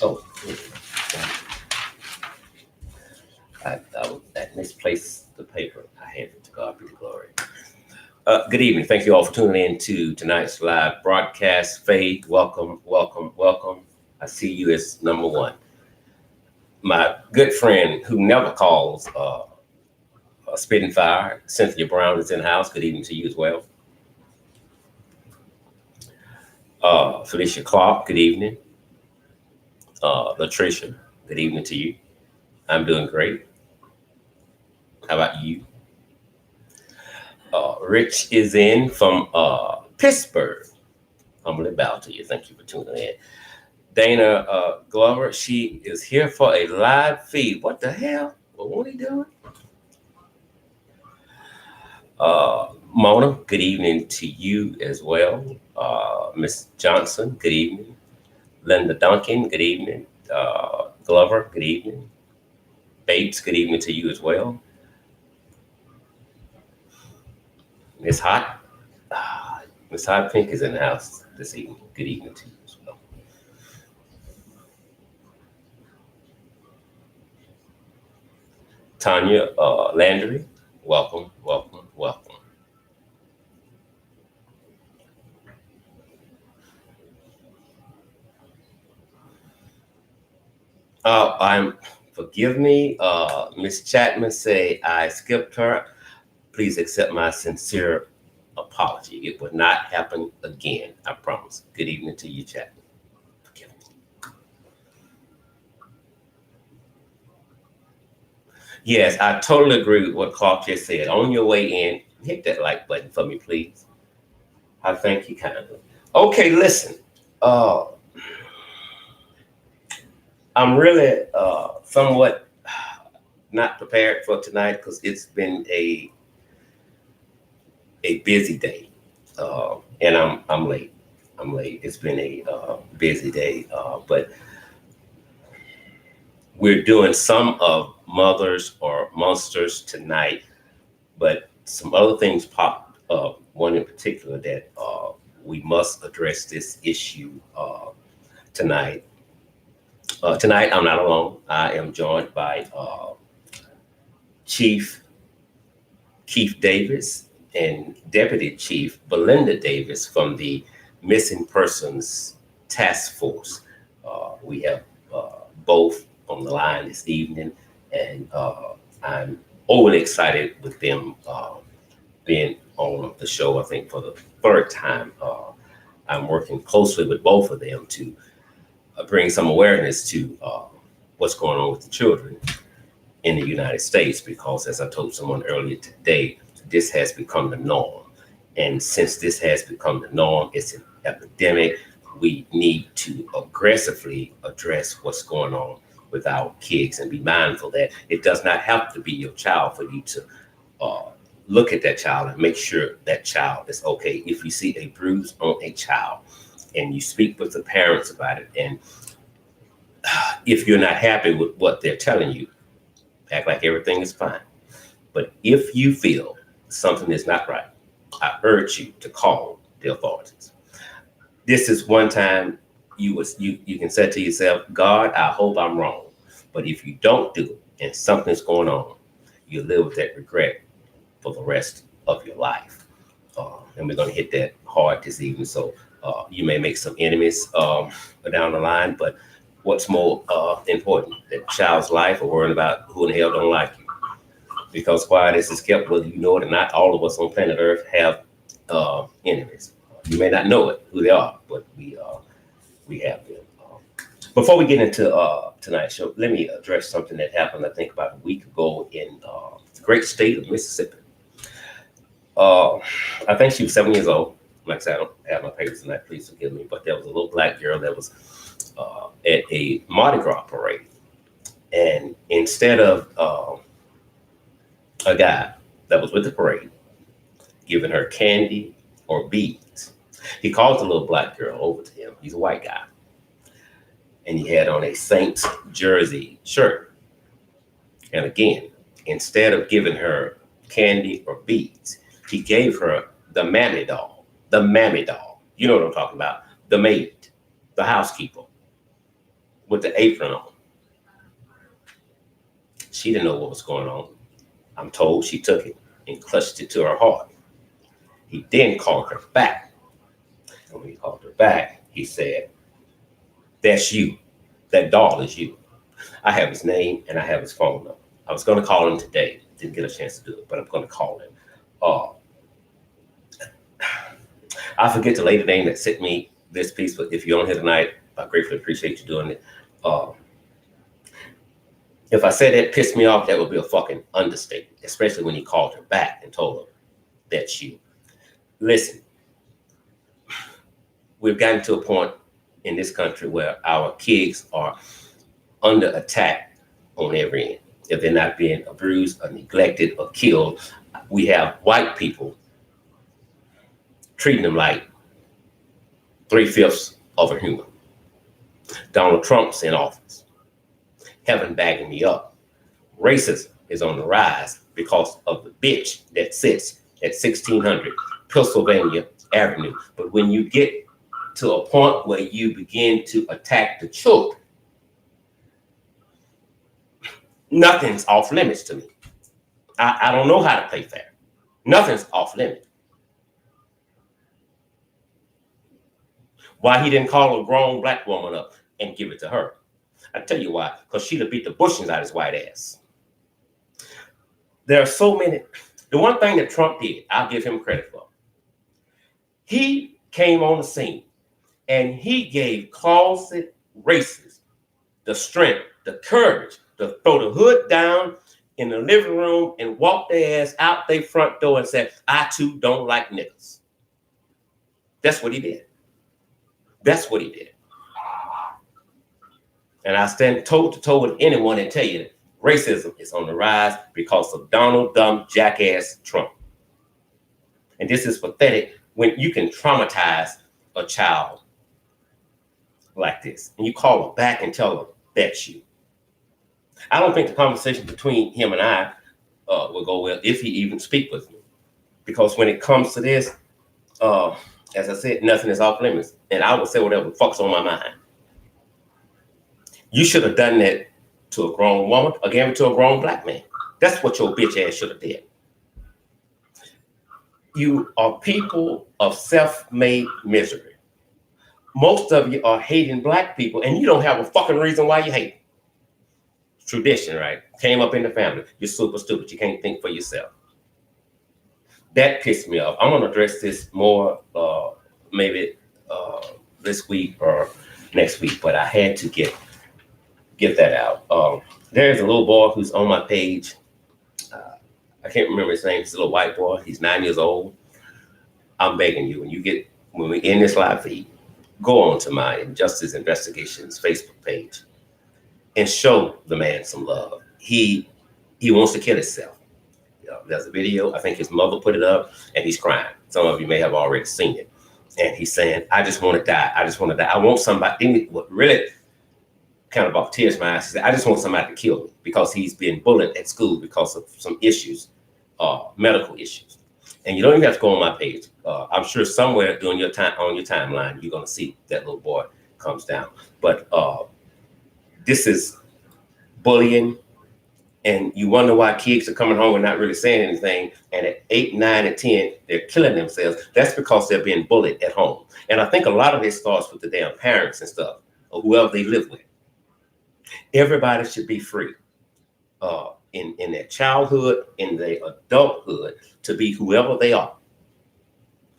Oh, I misplaced the paper. I hand it to God be the glory. Good evening. Thank you all for tuning in to tonight's live broadcast. Faith, welcome, welcome, welcome. I see you as number one. My good friend who never calls Spitting Fire, Cynthia Brown is in the house. Good evening to you as well. Felicia Clark, good evening. Latricia, good evening to you. I'm doing great. How about you? Rich is in from Pittsburgh. Humbly bow to you. Thank you for tuning in. Dana Glover, she is here for a live feed. What the hell? What are you doing? Mona, good evening to you as well. Miss Johnson, good evening. Linda Duncan, good evening. Glover, good evening. Bates, good evening to you as well. Miss Hot, Miss Hot Pink is in the house this evening. Good evening to you as well. Tanya Landry, welcome, welcome, welcome. Forgive me, Miss Chapman say I skipped her. Please accept my sincere apology. It will not happen again, I promise. Good evening to you, Chapman. Forgive me. Yes, I totally agree with what Clark just said. On your way in, hit that like button for me, please. I thank you kindly. Okay, listen. Uh, I'm really somewhat not prepared for tonight because it's been a busy day, and I'm late. I'm late. It's been a busy day, but we're doing some of Mothers or Monsters tonight, but some other things popped up. One in particular that we must address this issue tonight. Tonight, I'm not alone. I am joined by Chief Keith Davis and Deputy Chief Belinda Davis from the Missing Persons Task Force. We have both on the line this evening, and I'm overly excited with them being on the show, I think, for the third time. I'm working closely with both of them to bring some awareness to what's going on with the children in the United States, because as I told someone earlier today, this has become the norm. And since this has become the norm, it's an epidemic. We need to aggressively address what's going on with our kids and be mindful that it does not have to be your child for you to look at that child and make sure that child is okay. If you see a bruise on a child and you speak with the parents about it, and if you're not happy with what they're telling you, act like everything is fine. But if you feel something is not right, I urge you to call the authorities. This is one time you can say to yourself, God, I hope I'm wrong. But if you don't do it and something's going on, you live with that regret for the rest of your life. And we're going to hit that hard this evening. So you may make some enemies down the line, but what's more important, that child's life, or worrying about who in the hell don't like you. Because while this is kept, whether you know it or not, all of us on planet Earth have enemies. You may not know it, who they are, but we have them. Before we get into tonight's show, let me address something that happened, I think, about a week ago in the great state of Mississippi. I think she was 7 years old. Like I said, I don't have my papers tonight, please forgive me, but there was a little black girl that was at a Mardi Gras parade. And instead of a guy that was with the parade giving her candy or beads, he called the little black girl over to him. He's a white guy. And he had on a Saints jersey shirt. And again, instead of giving her candy or beads, he gave her the mammy doll. The mammy doll. You know what I'm talking about. The maid, the housekeeper. with the apron on. She didn't know what was going on. I'm told she took it and clutched it to her heart. He then called her back. And when he called her back, he said, "That's you. That doll is you." I have his name and I have his phone number. I was going to call him today. Didn't get a chance to do it, but I'm going to call him. I forget the lady name that sent me this piece, but if you're on here tonight, I gratefully appreciate you doing it. If I said that pissed me off, that would be a fucking understatement, especially when he called her back and told her, "That's you." Listen, we've gotten to a point in this country where our kids are under attack on every end. If they're not being abused or neglected or killed, we have white people treating them like 3/5 of a human. Donald Trump's in office. Heaven bagging me up. Racism is on the rise because of the bitch that sits at 1600 Pennsylvania Avenue. But when you get to a point where you begin to attack the children, nothing's off limits to me. I don't know how to play fair. Nothing's off limits. Why he didn't call a grown black woman up and give it to her? I tell you why, because she'd have beat the bushings out of his white ass. There are so many. The one thing that Trump did, I'll give him credit for. He came on the scene and he gave closet racists the strength, the courage to throw the hood down in the living room and walk their ass out their front door and say, "I too don't like niggas." That's what he did. That's what he did. And I stand toe to toe with anyone and tell you that racism is on the rise because of Donald dumb jackass Trump. And this is pathetic when you can traumatize a child like this and you call her back and tell her, "That's you." I don't think the conversation between him and I will go well if he even speak with me. Because when it comes to this, as I said, nothing is off limits. And I will say whatever the fuck's on my mind. You should have done that to a grown woman or gave it to a grown black man. That's what your bitch ass should have did. You are people of self-made misery. Most of you are hating black people and you don't have a fucking reason why you hate them. Tradition, right? Came up in the family. You're super stupid. You can't think for yourself. That pissed me off. I'm going to address this more maybe this week or next week, but I had to get that out. There's a little boy who's on my page. I can't remember his name. He's a little white boy. He's 9 years old. I'm begging you, when we end this live feed, go on to my Injustice Investigations Facebook page and show the man some love. He wants to kill himself. There's a video. I think his mother put it up, and he's crying. Some of you may have already seen it. And he's saying, "I just want to die. I just want to die. I want somebody." What really kind of brought tears to my eyes. He said, "I just want somebody to kill me," because he's been bullied at school because of some issues, medical issues. And you don't even have to go on my page. I'm sure somewhere during your time on your timeline, you're going to see that little boy comes down. But this is bullying. And you wonder why kids are coming home and not really saying anything. And at 8, 9, and 10, they're killing themselves. That's because they're being bullied at home. And I think a lot of this starts with the damn parents and stuff, or whoever they live with. Everybody should be free in their childhood, in their adulthood, to be whoever they are.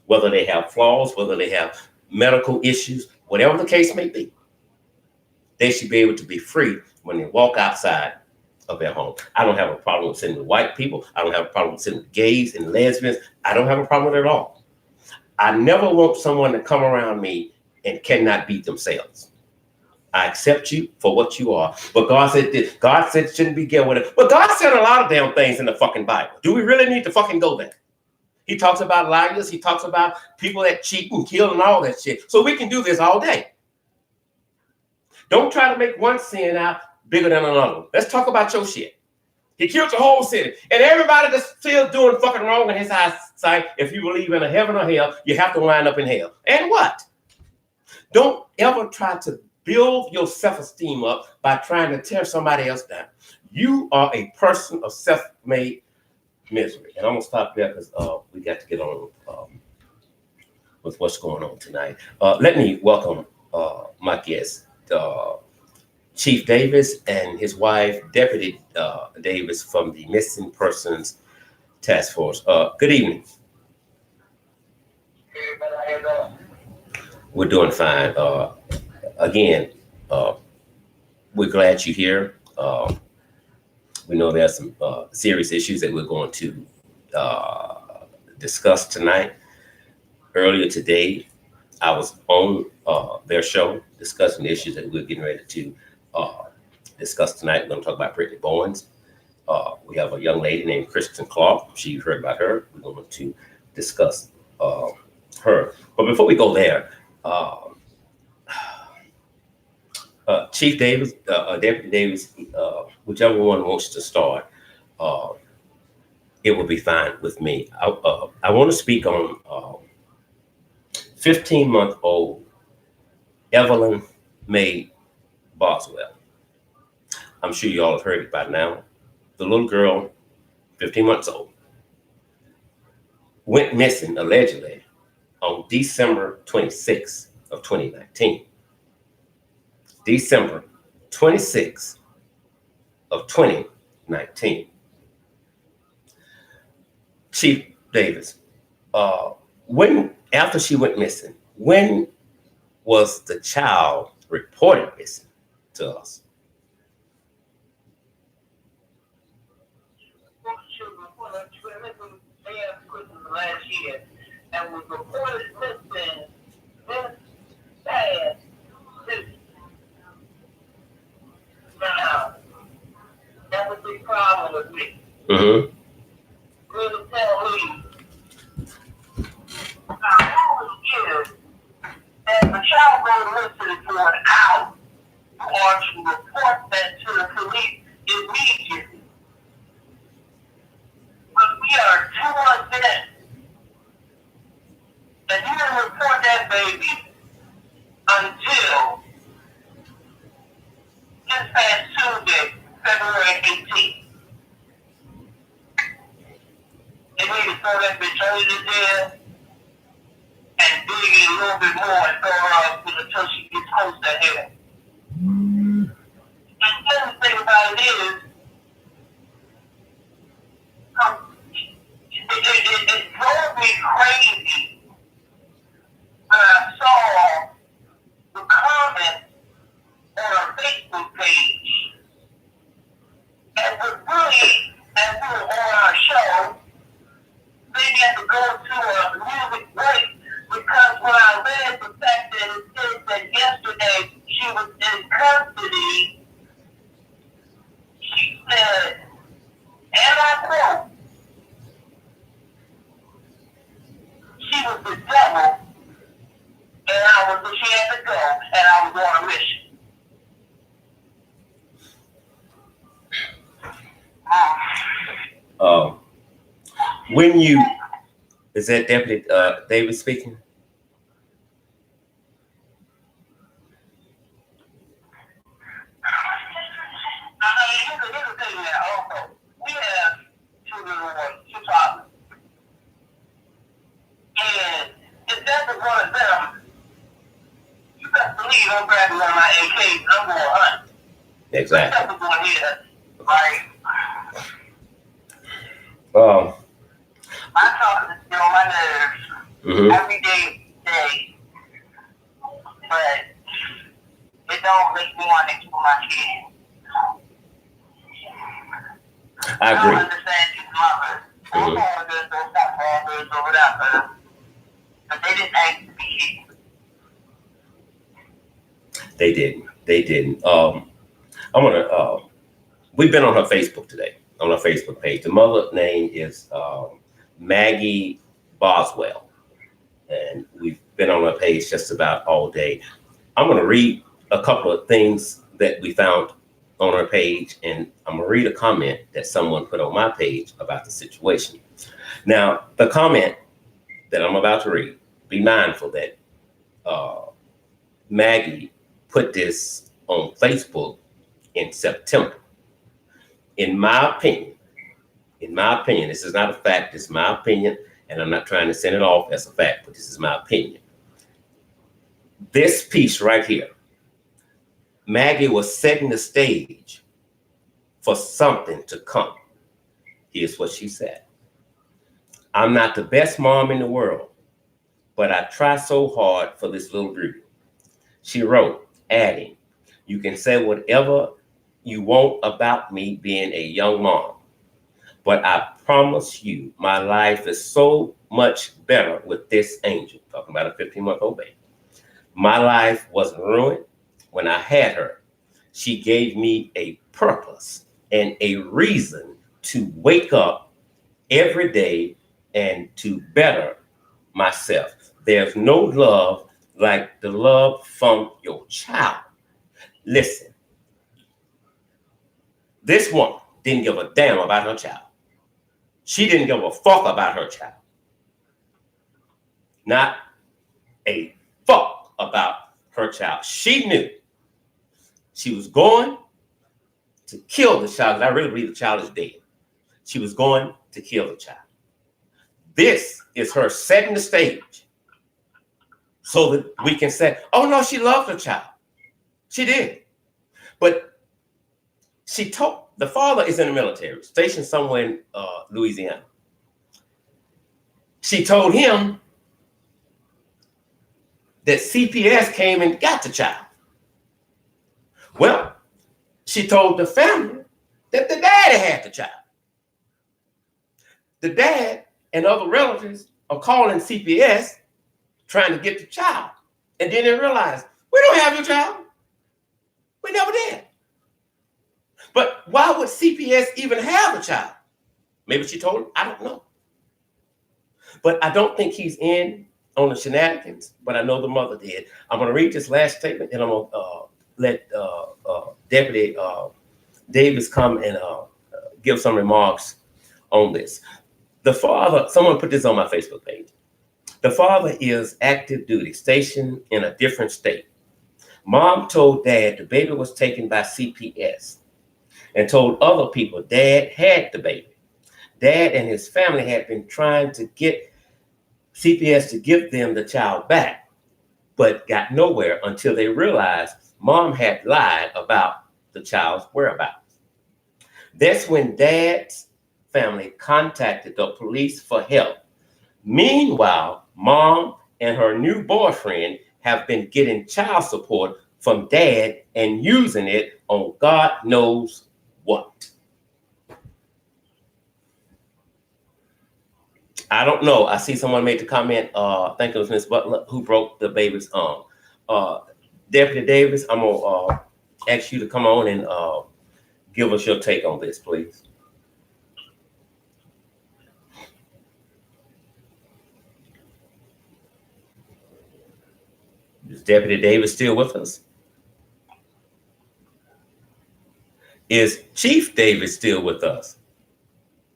Whether they have flaws, whether they have medical issues, whatever the case may be. They should be able to be free when they walk outside of their home. I don't have a problem with sitting with white people. I don't have a problem with sitting with gays and lesbians. I don't have a problem with it at all. I never want someone to come around me and cannot be themselves. I accept you for what you are. But God said this. God said it shouldn't be gay with it. But God said a lot of damn things in the fucking Bible. Do we really need to fucking go there? He talks about liars. He talks about people that cheat and kill and all that shit. So we can do this all day. Don't try to make one sin out bigger than another. Let's talk about your shit. He killed the whole city. And everybody that's still doing fucking wrong in his eyesight, if you believe in a heaven or hell, you have to wind up in hell. And what? Don't ever try to build your self-esteem up by trying to tear somebody else down. You are a person of self-made misery. And I'm gonna stop there because we got to get on with what's going on tonight. Let me welcome my guest, Chief Davis and his wife, Deputy Davis from the Missing Persons Task Force. Good evening. We're doing fine. Again, we're glad you're here. We know there's some serious issues that we're going to discuss tonight. Earlier today, I was on their show discussing the issues that we're getting ready to discuss tonight. We're going to talk about Brittany Bowens. We have a young lady named Kristen Clark. She heard about her. We're going to discuss her. But before we go there, Chief Davis, Deputy Davis, whichever one wants to start, it will be fine with me. I want to speak on 15-month-old Evelyn Mae Boswell. I'm sure you all have heard it by now. The little girl, 15 months old, went missing allegedly on December 26th of 2019. December 26th of 2019. Chief Davis, when after she went missing, when was the child reported missing to us? Last year, and was reported missing this past this. Now, that was the problem with me. Mm-hmm. Really tell me how it is that the child goes missing for an hour or to report that to the police immediately. But we are 2 months in. And you didn't report that baby until this past Tuesday, February 18th. They need to throw that bitch under the jail and dig it a little bit more and throw her out until she gets close to hell. And the other thing about it is, it drove me crazy when I saw the comments on our Facebook page. And was really, as we were on our show, they had to go to a music break because when I read the fact that it said that yesterday she was in custody, she said, and I quote, she was the devil, and she had to go, and I was on a mission. When you, is that Deputy Davis speaking? Here's the thing that also, we have two little ones, 2 toddlers. And if that was one of them, you best believe I'm grabbing one of my AKs and I'm going to hunt. Exactly. That's what's going here, right? My talking is still on my nerves every day, but it don't make me want to kill my kids. I agree. I understand these mothers. Those fathers, those stepfathers, or whatever, but they didn't ask to be here. They didn't. I'm gonna. We've been on her Facebook today, on her Facebook page. The mother name is Maggie Boswell, and we've been on her page just about all day. I'm gonna read a couple of things that we found on her page, and I'm gonna read a comment that someone put on my page about the situation. Now, the comment that I'm about to read, be mindful that Maggie put this on Facebook in September. In my opinion, this is not a fact, this is my opinion, and I'm not trying to send it off as a fact, but this is my opinion. This piece right here, Maggie was setting the stage for something to come. Here's what she said. I'm not the best mom in the world, but I try so hard for this little beauty. She wrote, adding, you can say whatever you want about me being a young mom, but I promise you my life is so much better with this angel, talking about a 15-month-old baby. My life wasn't ruined when I had her. She gave me a purpose and a reason to wake up every day and to better myself. There's no love like the love from your child. Listen, this woman didn't give a damn about her child. She didn't give a fuck about her child. Not a fuck about her child. She knew she was going to kill the child. I really believe the child is dead. She was going to kill the child. This is her setting the stage so that we can say, oh no, she loved her child. She did. But she told, the father is in the military, stationed somewhere in Louisiana. She told him that CPS came and got the child. Well, she told the family that the daddy had the child. The dad and other relatives are calling CPS trying to get the child. And then they realize, we don't have your child. We never did. But why would CPS even have a child? Maybe she told him, I don't know. But I don't think he's in on the shenanigans, but I know the mother did. I'm going to read this last statement, and I'm going to let Deputy Davis come and give some remarks on this. The father, someone put this on my Facebook page. The father is active duty, stationed in a different state. Mom told dad the baby was taken by CPS and told other people dad had the baby. Dad and his family had been trying to get CPS to give them the child back, but got nowhere until they realized mom had lied about the child's whereabouts. That's when dad's family contacted the police for help. Meanwhile, mom and her new boyfriend have been getting child support from dad and using it on God knows what. I don't know. I see someone made the comment, I think it was Miss Butler, who broke the baby's arm. Deputy Davis, I'm going to ask you to come on and give us your take on this, please. Is Deputy Davis still with us? Is Chief Davis still with us?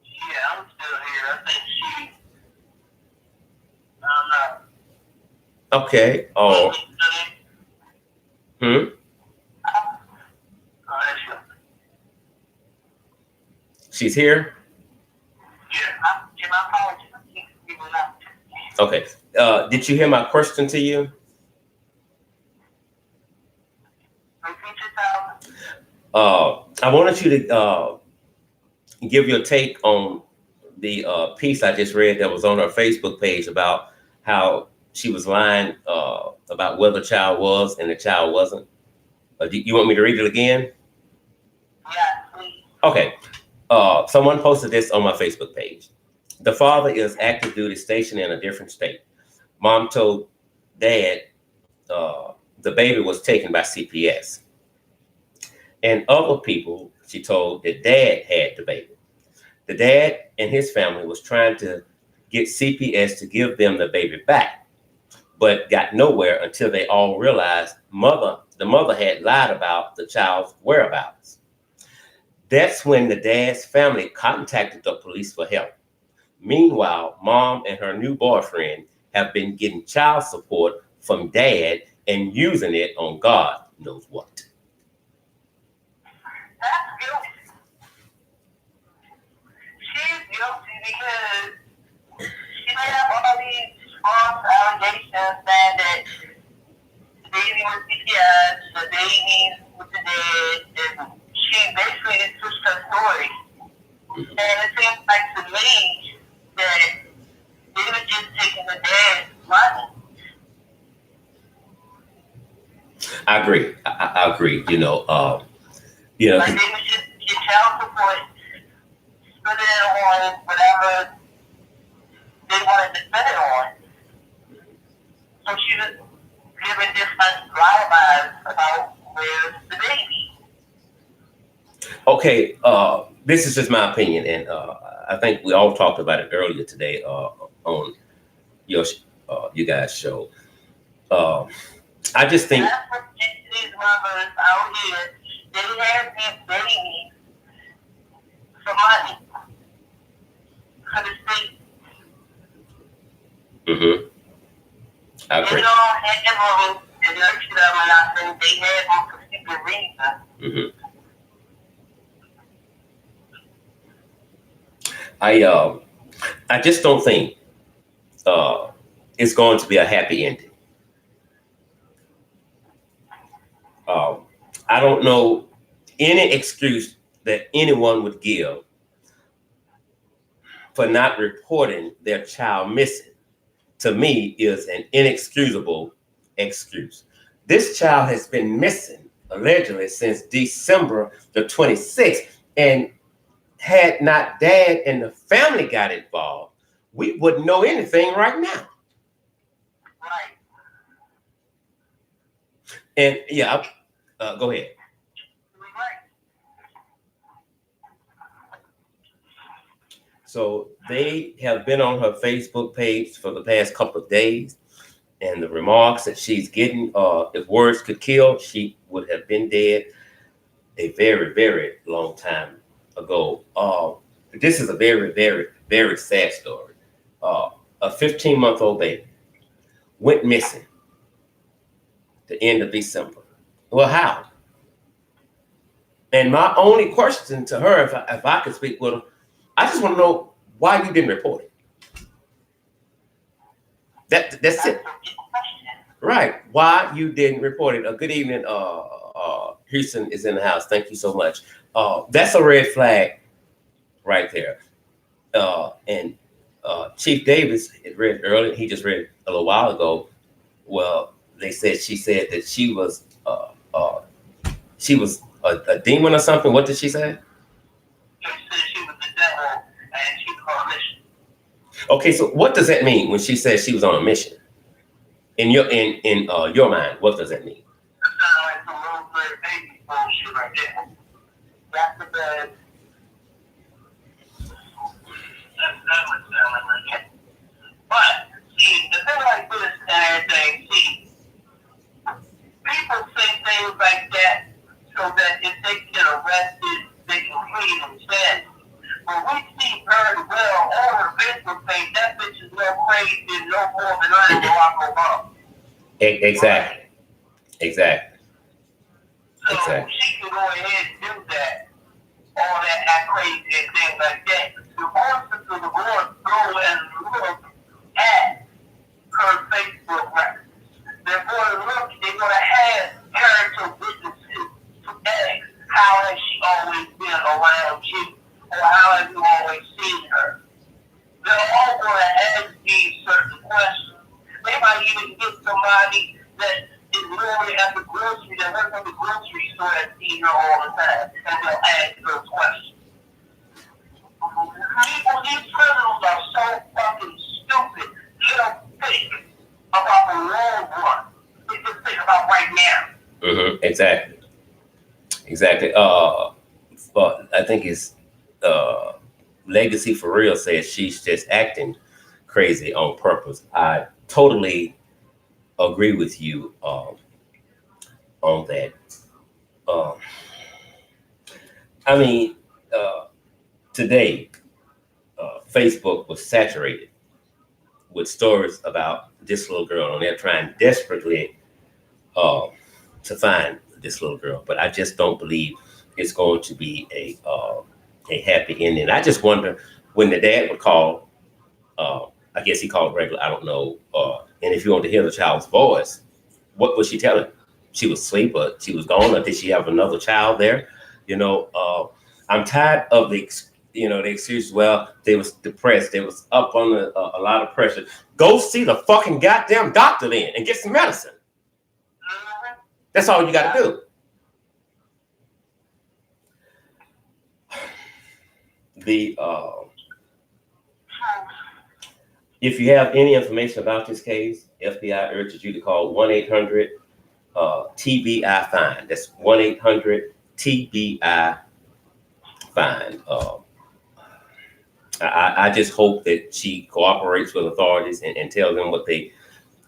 Yeah, I'm still here. I think she, I don't know. Okay. Oh. She's here? Yeah, my apologies. Okay. Did you hear my question to you? I wanted you to give your take on the piece I just read that was on her Facebook page about how she was lying about where the child was and the child wasn't. Do you want me to read it again? Yeah, please. Okay. Someone posted this on my Facebook page. The father is active duty, stationed in a different state. Mom told dad the baby was taken by CPS. And other people, she told, that dad had the baby. The dad and his family was trying to get CPS to give them the baby back, but got nowhere until they all realized the mother had lied about the child's whereabouts. That's when the dad's family contacted the police for help. Meanwhile, mom and her new boyfriend have been getting child support from dad and using it on God knows what. That's guilty. She's guilty because she may have all these false allegations saying that the baby was CPS, the baby was dead, and she basically just switched her story. And it seems like to me that they were just taking the dad's money. I agree. I agree. Like they would just get child support, spend it on whatever they wanted to spend it on. So she was giving different alibis about where's the baby. Okay, this is just my opinion, and I think we all talked about it earlier today on you guys' show. I just think that's what these mothers out here, they have these babies for money for the state. I agree. They don't have them and nurture them, and I think they have them for stupid reasons. I just don't think it's going to be a happy ending. I don't know any excuse that anyone would give for not reporting their child missing. To me, is an inexcusable excuse. This child has been missing allegedly since December the 26th, and had not dad and the family got involved, we wouldn't know anything right now. Right. And yeah, go ahead. So they have been on her Facebook page for the past couple of days, and the remarks that she's getting, if words could kill, she would have been dead a very, very long time ago. This is a very, very, very sad story. A 15-month-old baby went missing the end of December. Well, how? And my only question to her, if I could speak with her, I just want to know why you didn't report it. That's it. Right. Why you didn't report it. Good evening. Houston is in the house. Thank you so much. That's a red flag right there. And Chief Davis read earlier. He just read a little while ago. Well, she said that she was a demon or something. What did she say? She said she was the devil and she was on a mission. Okay, so what does that mean when she says she was on a mission? In your mind, what does that mean? That sounds like some little bird baby bullshit right there. That's the bad. That would sound like right there. But see, the thing like this and everything, see, people say things like that so that if they get arrested, they can plead instead. When we see very well on her Facebook page, that bitch is no crazy and no more than I am Barack Obama. Exactly. Right? Exactly. So she can go ahead and do that, all that act crazy and things like that. The officers are going to go and look at her Facebook record. They're going to look, they're going to have character witnesses to ask, how has she always been around you? Or how have you always seen her? They're all going to ask these certain questions. They might even get somebody that is literally at the grocery, that works at the grocery store and see her all the time, and they'll ask those questions. People, these criminals are so fucking stupid. They don't think about the long run. They just think about right now. Exactly. But I think it's Legacy for Real says she's just acting crazy on purpose. I totally agree with you on that. I mean, today, Facebook was saturated with stories about this little girl, and they're trying desperately to find this little girl, but I just don't believe it's going to be a happy ending. I just wonder when the dad would call. I guess he called regular. I don't know. And if you want to hear the child's voice, what was she telling? She was asleep, but she was gone, or did she have another child there? You know, I'm tired of the excuse. Well, they was depressed. They was up on a lot of pressure. Go see the fucking goddamn doctor then and get some medicine. That's all you got to do. If you have any information about this case, FBI urges you to call 1-800 TBI fine. That's 1-800 TBI fine. I just hope that she cooperates with authorities and tells them what they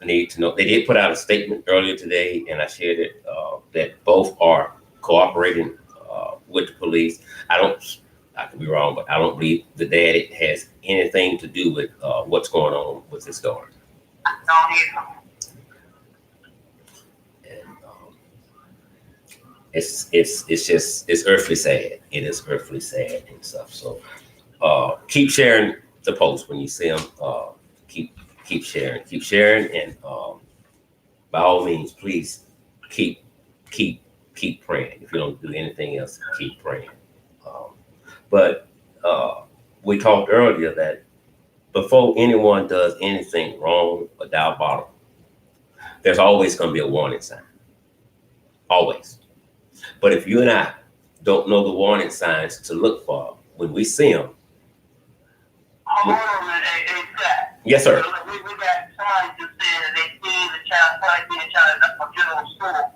need to know. They did put out a statement earlier today, and I shared it, that both are cooperating with the police. I could be wrong, but I don't believe the dad has anything to do with what's going on with his daughter. And it's earthly sad. It is earthly sad and stuff. So keep sharing the post when you see them. Keep sharing, and by all means, please keep praying. If you don't do anything else, keep praying. But we talked earlier that before anyone does anything wrong or diabolical, there's always going to be a warning sign. Always. But if you and I don't know the warning signs to look for when we see them. Yes, sir. We got somebody just said that they see the child, probably see the child at a general store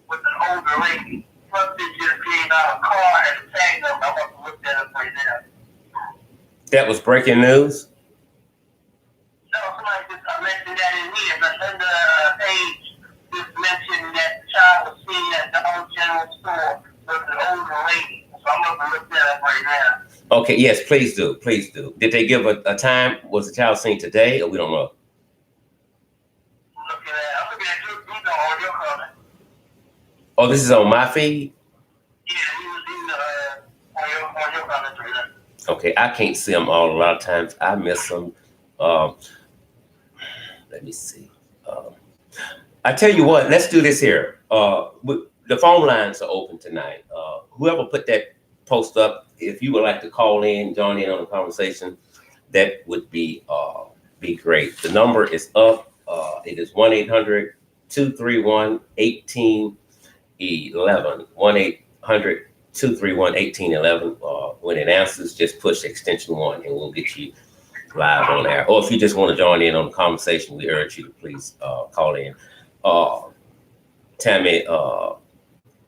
with an older lady. Plus, they just came out of a car and a tag number. I want to look that up right now. That was breaking news? No, somebody just mentioned that in here. Belinda Page just mentioned that the child was seen at the old general store with an older lady. So I'm going to look that up right now. Okay, yes, please do. Please do. Did they give a time? Was the child seen today, or we don't know? I'm looking at your on your comment. Oh, this is on my feed? Yeah, he was on your comments right now. Okay, I can't see them all. A lot of times I miss them. Let me see. I tell you what, let's do this here. The phone lines are open tonight. Whoever put that post up, if you would like to call in, join in on the conversation, that would be great. The number is up. It is 1-800-231-1811. 1-800-231-1811. When it answers, just push extension 1 and we'll get you live on air. Or if you just want to join in on the conversation, we urge you to please call in. Tammy,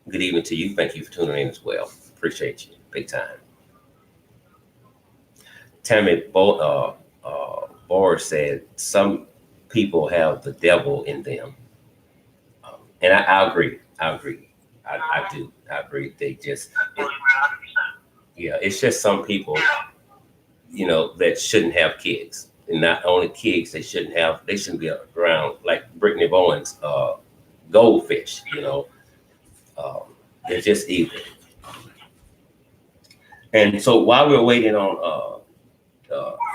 good evening to you. Thank you for tuning in as well. Appreciate you big time. Tammy Boris said some people have the devil in them. And I agree. I do. I agree. They just, it's just some people, that shouldn't have kids. And not only kids, they shouldn't be around like Brittany Bowen's goldfish, they're just evil. And so while we're waiting on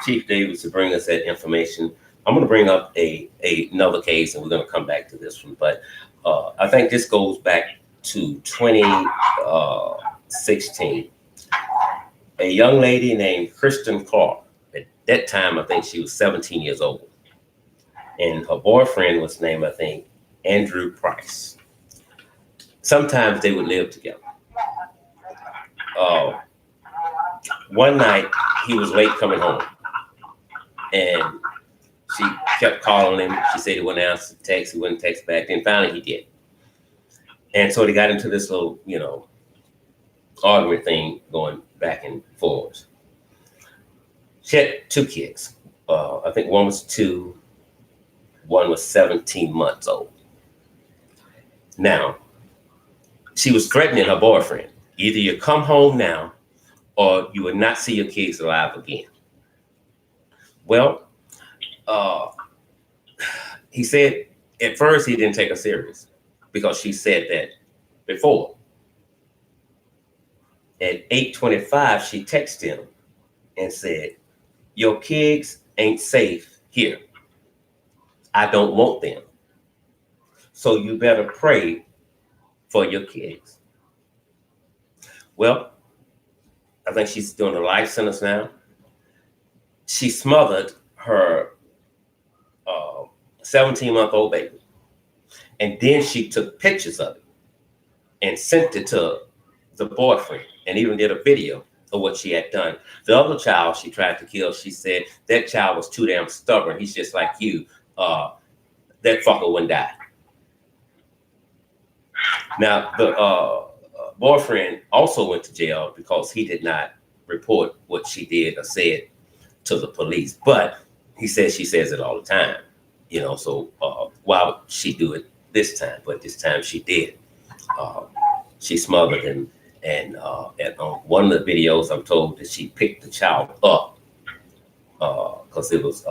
Chief Davis to bring us that information, I'm going to bring up another case, and we're going to come back to this one. But I think this goes back to 2016. A young lady named Kristen Clark. At that time, I think she was 17 years old. And her boyfriend was named, I think, Andrew Price. Sometimes they would live together. One night, he was late coming home. And she kept calling him. She said he wouldn't answer the text. He wouldn't text back. Then finally he did. And so they got into this little, argument thing going back and forth. She had 2 kids. I think one was 2. One was 17 months old. Now, she was threatening her boyfriend. Either you come home now or you will not see your kids alive again. Well, he said at first he didn't take her serious because she said that before. At 8:25, she texted him and said, "Your kids ain't safe here. I don't want them. So you better pray for your kids." Well, I think she's doing a life sentence now. She smothered her 17-month-old baby. And then she took pictures of it and sent it to the boyfriend and even did a video of what she had done. The other child she tried to kill, she said that child was too damn stubborn. He's just like you. That fucker wouldn't die. Now, the boyfriend also went to jail because he did not report what she did or said to the police. But he says she says it all the time, so why would she do it this time? But this time she did. She smothered him. And on one of the videos, I'm told that she picked the child up because it was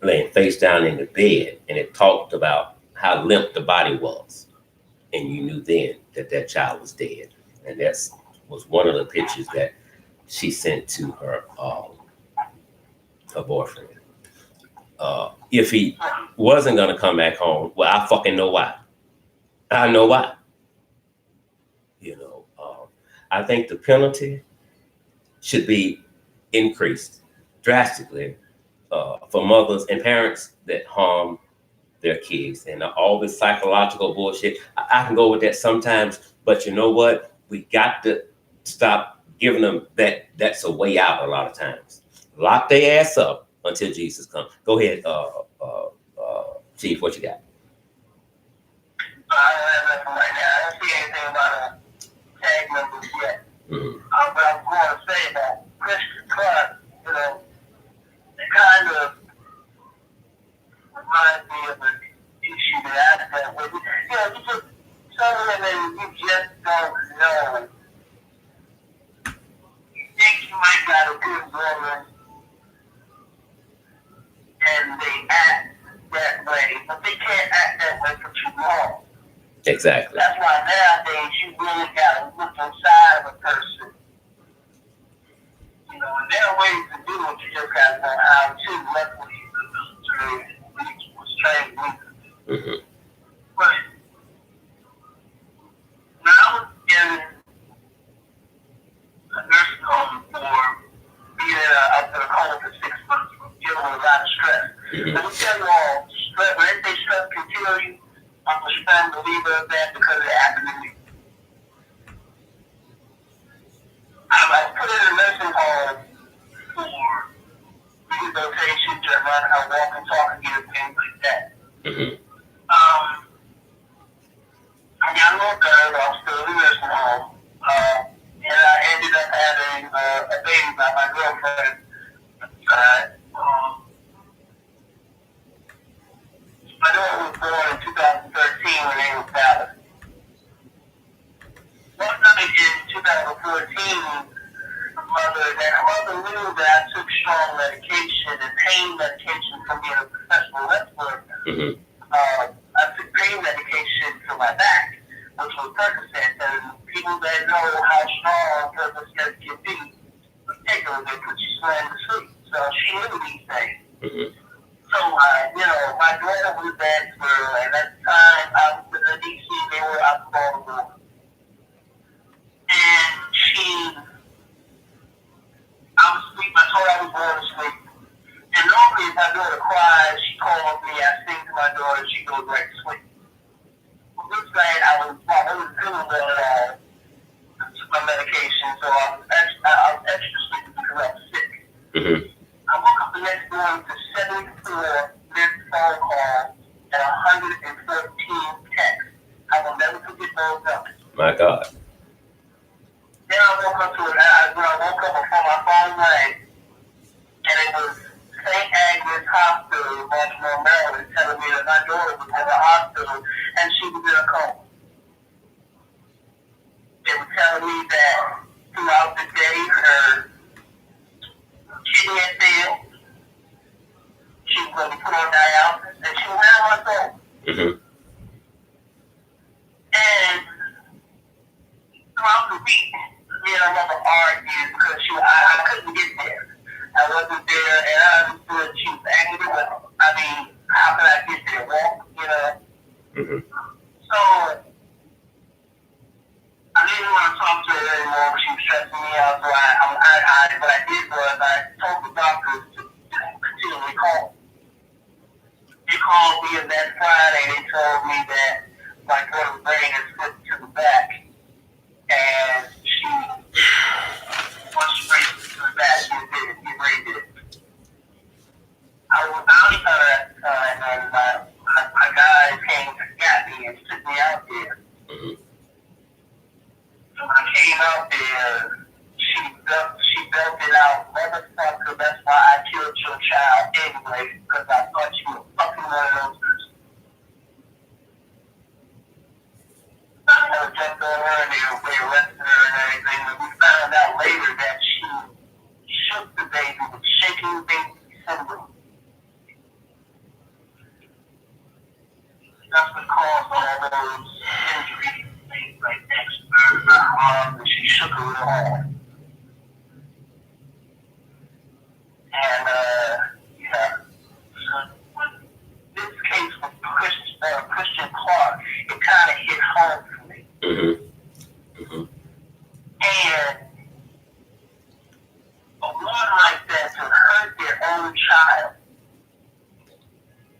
laying face down in the bed. And it talked about how limp the body was. And you knew then that child was dead. And that was one of the pictures that she sent to her boyfriend. If he wasn't going to come back home, well, I fucking know why. I know why. I think the penalty should be increased drastically for mothers and parents that harm their kids. And all this psychological bullshit, I can go with that sometimes, but you know what? We got to stop giving them that. That's a way out a lot of times. Lock their ass up until Jesus comes. Go ahead, Chief, what you got? I don't have nothing right now. I don't see anything about tag members yet. Mm-hmm. But I'm going to say that Christian Clark, it kind of reminds me of an issue that I had with you just some women you just don't know. You think you might got a good woman, and they act that way, but they can't act that way for too long. Exactly. That's why nowadays you really got to look inside of a person. And there are ways to do it. You just got to know how to. Luckily, the military was trained with it. Mm-hmm. But when I was in a nursing home for being up in a coma for 6 months, dealing with a lot of stress. Mm-hmm. Let me tell you all, stress, when they say stress can kill you, I'm a strong believer of that because it happened to me. I was put in a nursing home for rehabilitation, to learn how to walk and talk again, things like that. Mm-hmm. I got a little girl, I was still in the nursing home, and I ended up having a baby by my girlfriend. My daughter was born in 2013 when they were valid. One night in 2014, her mother knew that I took strong medication and pain medication from being a professional wrestler. Mm-hmm. I took pain medication for my back, which was Percocet, and people that know how strong Percocet can be would take her they put you slam to sleep. So she knew these things. Mm-hmm. So, my daughter was that girl, and at the time I was in the DC, they were out of Baltimore. And I was asleep, I told her I was going to sleep. And normally if my daughter cries, she calls me, I sing to my daughter, she goes right to sleep. Well, this night I wasn't feeling well at all. I took my medication, so I was extra sleepy because I was sick. Mm-hmm. I woke up the next morning to 74 missed phone calls and 114 texts. I will never forget those numbers. My God. Then I woke up before my phone rang, and it was St. Agnes Hospital in Baltimore, Maryland, telling me that my daughter was in the hospital and she was in a coma. They were telling me that throughout the day, her kidney had failed. She was going to be put on dialysis, and she was 9 months old. Mm-hmm. And throughout the week, me and her mother argued because I couldn't get there. I wasn't there, and I understood she was angry, but I mean, how could I get there? Walk, you know? Mm-hmm. So, I didn't want to talk to her anymore, but she was stressing me out, so what I did was I told the doctors to continually call. They called me, and that Friday they told me that my daughter's brain is flipped to the back, and once she brings it to the back, she raised it. I was out at that time, and my guys came and got me and took me out there. Mm-hmm. So when I came out there, she belted out, motherfucker, that's why I killed your child anyway, because I thought you were fucking one of those girls. I jumped on her and they arrested her and everything, but we found out later that she shook the baby with shaking baby syndrome. That's what caused all those injuries and things like that. She burned her arm and she shook her real hard. And, yeah. So, this case with Christian Clark, it kind of hit home for me. Mm-hmm. Mm-hmm. And a woman like that to hurt their own child,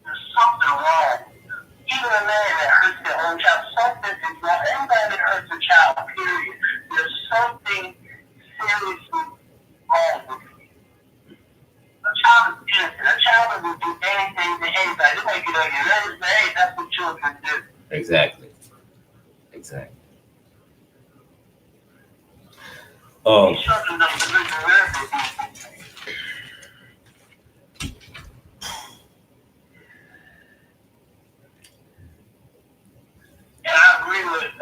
there's something wrong. Even a man that hurts their own child, something is wrong. Anybody that hurts a child, period, there's something seriously wrong with you. A child is innocent. A child will do anything to anybody. They might get on your nerves, but hey, that's what children do. Exactly. Exactly. These children don't deserve it. And I agree with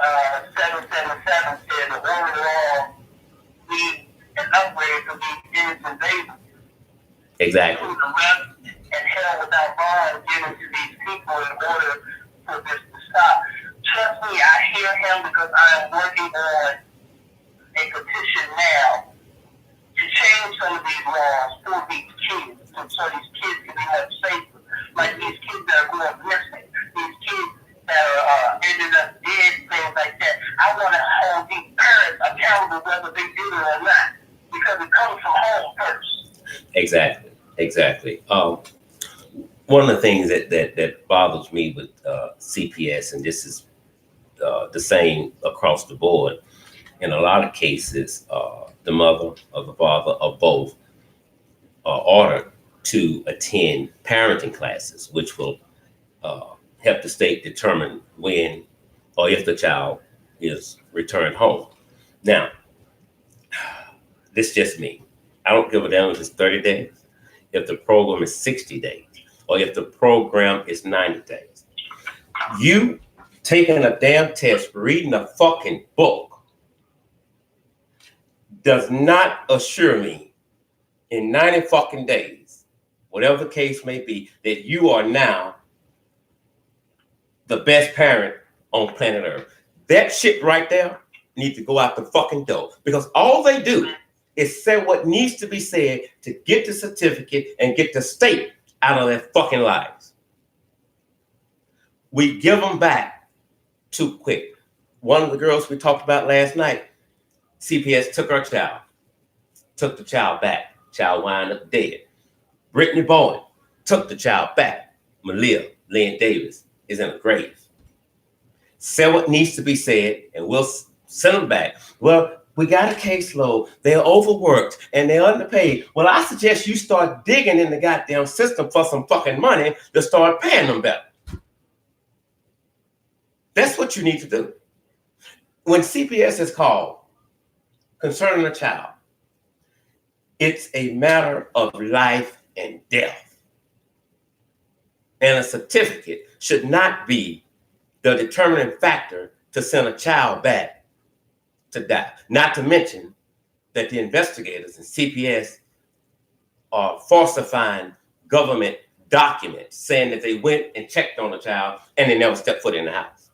777 said the overall need an upgrade for these innocent babies. Exactly. To arrest and hell without bond given to these people in order for this to stop. Trust me, I hear him because I am working on a petition now to change some of these laws for these kids, so these kids can be much safer. Like these kids that are going missing, these kids that are ended up dead, things like that. I want to hold these parents accountable whether they do it or not, because it comes from home first. Exactly. Exactly. One of the things that bothers me with CPS, and this is the same across the board, in a lot of cases, the mother or the father or both are ordered to attend parenting classes, which will help the state determine when or if the child is returned home. Now, this is just me. I don't give a damn if it's 30 days, if the program is 60 days, or if the program is 90 days. You taking a damn test, reading a fucking book, does not assure me in 90 fucking days, whatever the case may be, that you are now the best parent on planet Earth. That shit right there needs to go out the fucking door, because all they do is say what needs to be said to get the certificate and get the state out of their fucking lives. We give them back too quick. One of the girls we talked about last night, CPS took her child, took the child back. Child wound up dead. Brittany Bowen took the child back. Malina Davis is in a grave. Say what needs to be said, and we'll send them back. Well, we got a caseload. They're overworked and they're underpaid. Well, I suggest you start digging in the goddamn system for some fucking money to start paying them better. That's what you need to do. When CPS is called concerning a child, it's a matter of life and death. And a certificate should not be the determining factor to send a child back to die. Not to mention that the investigators and CPS are falsifying government documents saying that they went and checked on the child and they never stepped foot in the house.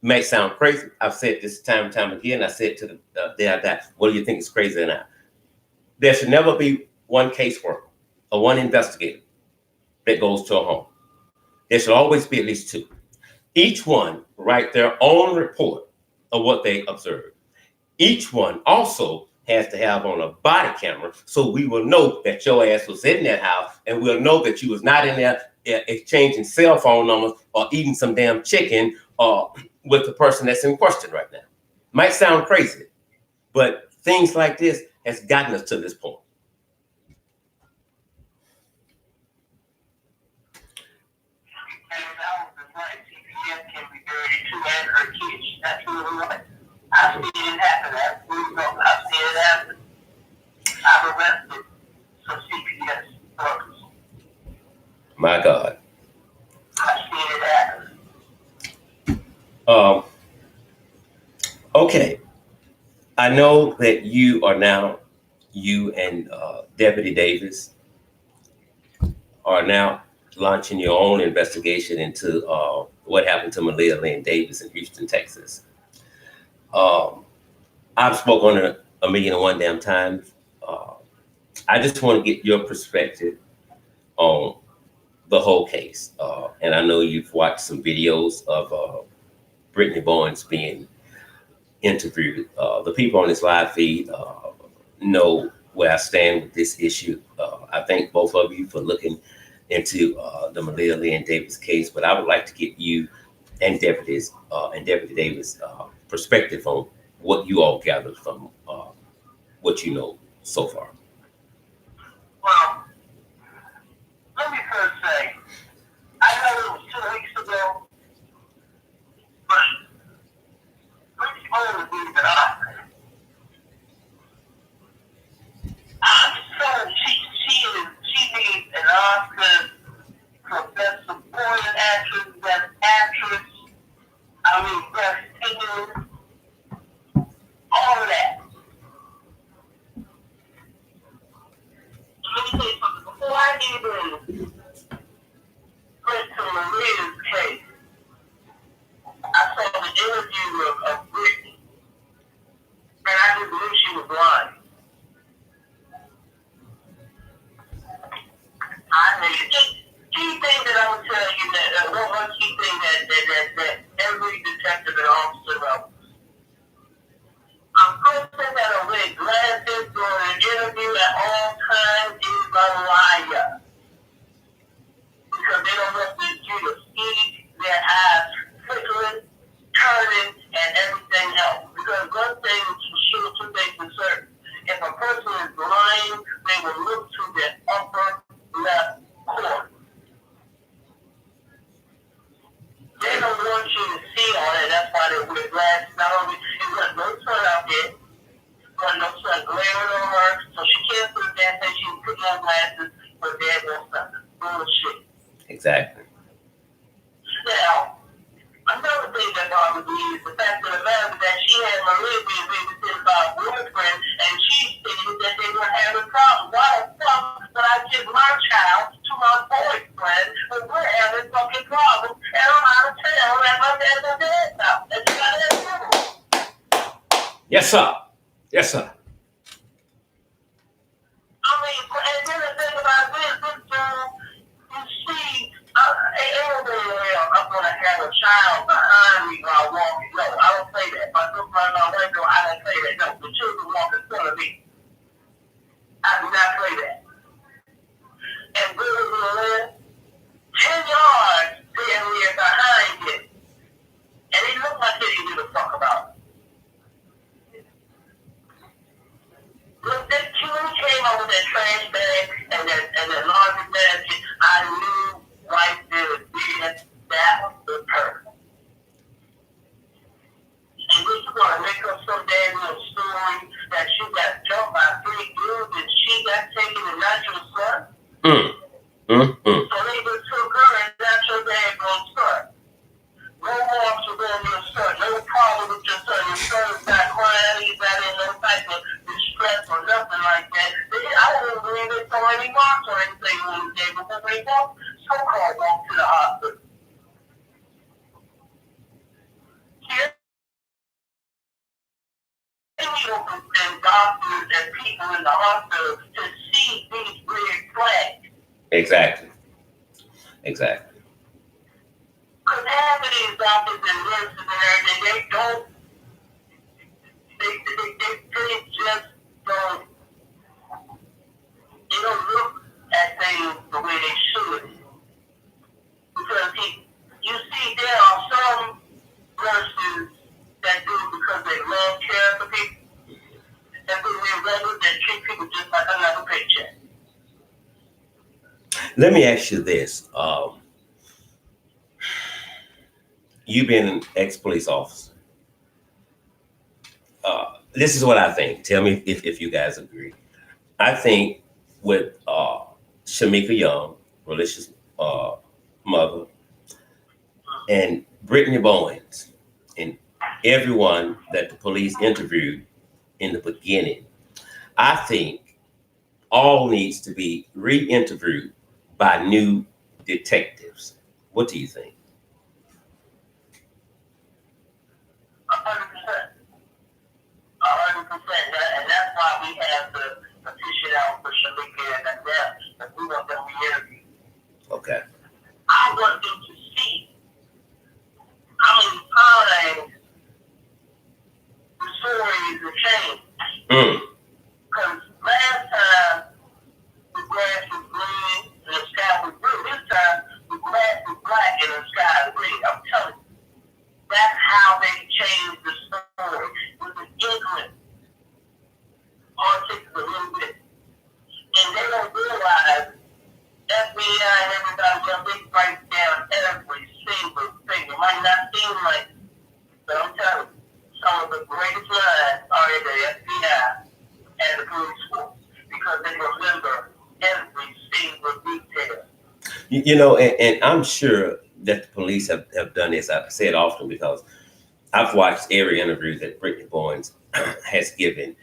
May sound crazy. I've said this time and time again. I said to that, what do you think is crazy now? There should never be one caseworker or one investigator that goes to a home. There should always be at least two. Each one write their own report of what they observed. Each one also has to have on a body camera so we will know that your ass was in that house, and we'll know that you was not in there exchanging cell phone numbers or eating some damn chicken with the person that's in question right now. Might sound crazy, but things like this has gotten us to this point. I've seen it happen. I've seen it happen. I've arrested some CPS workers. My God. I've seen it happen. Okay. I know that you and Deputy Davis are now launching your own investigation into what happened to Malina Davis in Houston, Texas. I've spoken on it a million and one damn times. I just want to get your perspective on the whole case. And I know you've watched some videos of Brittany Bowens being interviewed. The people on this live feed know where I stand with this issue. I thank both of you for looking into the Malina Davis case, but I would like to get you and Deputy Davis perspective on what you all gathered from what you know so far. Well, let me first say, I know it was 2 weeks ago, but Brittany Bowens is an author. So she needs an Oscar for best supporting actress, best actress. Best singing, all of that. Let me tell you something. Before I even went to Maria's case, I saw the interview of Brittany, and I just knew she was lying. Key thing that I would tell you that one key thing that every detective and officer knows. A person that wear glasses during an interview at all times is a liar. Because they don't want you to see their eyes flickering, turning, and everything else. Because one thing is for sure, two things are certain. If a person is lying, they will look to their upper left corner. They don't want you to see on it. That's why they wear glasses. Not only is there no sun out there, but no sun glaring on her, so she can't put it there and say she's putting on glasses, but there goes something. Bullshit. Exactly. Now, another thing that bothers me is the fact of the matter that she had Maria being babysitted by a boyfriend, and she stated that they were having problems. Why the fuck would I give my child to my boyfriend when we're having fucking problems, and I'm out of town at my dad's house? And you got that too. Yes, sir. Yes, sir. And then the thing about this dude, you see, I'm going to have a child behind me while walking. No, I don't say that. If I look around my window, I don't say that. No, the children walk in front of me. I do not play that. And Billy will live 10 yards there behind him. And he looked like he didn't give a fuck about it. Look, when he came over that trash bag and that laundry basket, I knew right there then that was the person. And this is going to make up some children and doctors and people in the hospital to see these red flags. Exactly. Exactly. Because half of these doctors and nurses and everything, they don't, they just don't, they don't look at things the way they should. Because you see, there are some nurses that do it because they love care for people. That do it regular, that treat people just like another paycheck. Let me ask you this. You've been an ex-police officer. This is what I think. Tell me if you guys agree. I think with Shamika Young, Relicious mother, and Brittany Bowens, and everyone that the police interviewed in the beginning, I think all needs to be re-interviewed by new detectives. What do you think? 100%. 100%. And that's why we have to petition out for Shamika and Adele. Because we want them re-interviewed. Okay. I want them to see how many times the stories have changed. Because last time the grass was green and the sky was blue. This time the grass was black and the sky is green. I'm telling you, that's how they changed the story. With an ignorant article a little bit. And they don't realize FBI and everybody else, they write down every single thing. It might not seem like it, but I'm telling you, some of the greatest lines are in the FBI and the police force because they remember every single detail. You know, and I'm sure that the police have done this. I've said often because I've watched every interview that Brittany Bowens has given,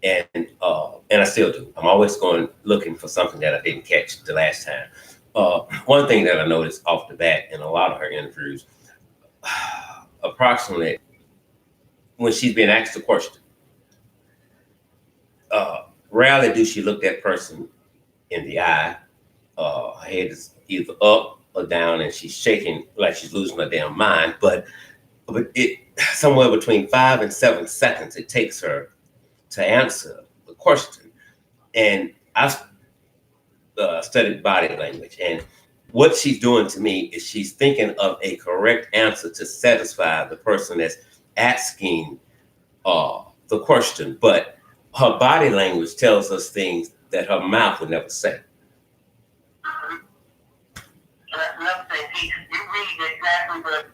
and I still do. I'm always looking for something that I didn't catch the last time. One thing that I noticed off the bat in a lot of her interviews, approximately when she's been asked a question, rarely do she look that person in the eye. Her head is either up or down, and she's shaking like she's losing her damn mind. But it somewhere between 5 and 7 seconds it takes her to answer the question. And I've studied body language, and what she's doing to me is she's thinking of a correct answer to satisfy the person that's asking the question, but her body language tells us things that her mouth would never say. And that's another thing. See, you read exactly what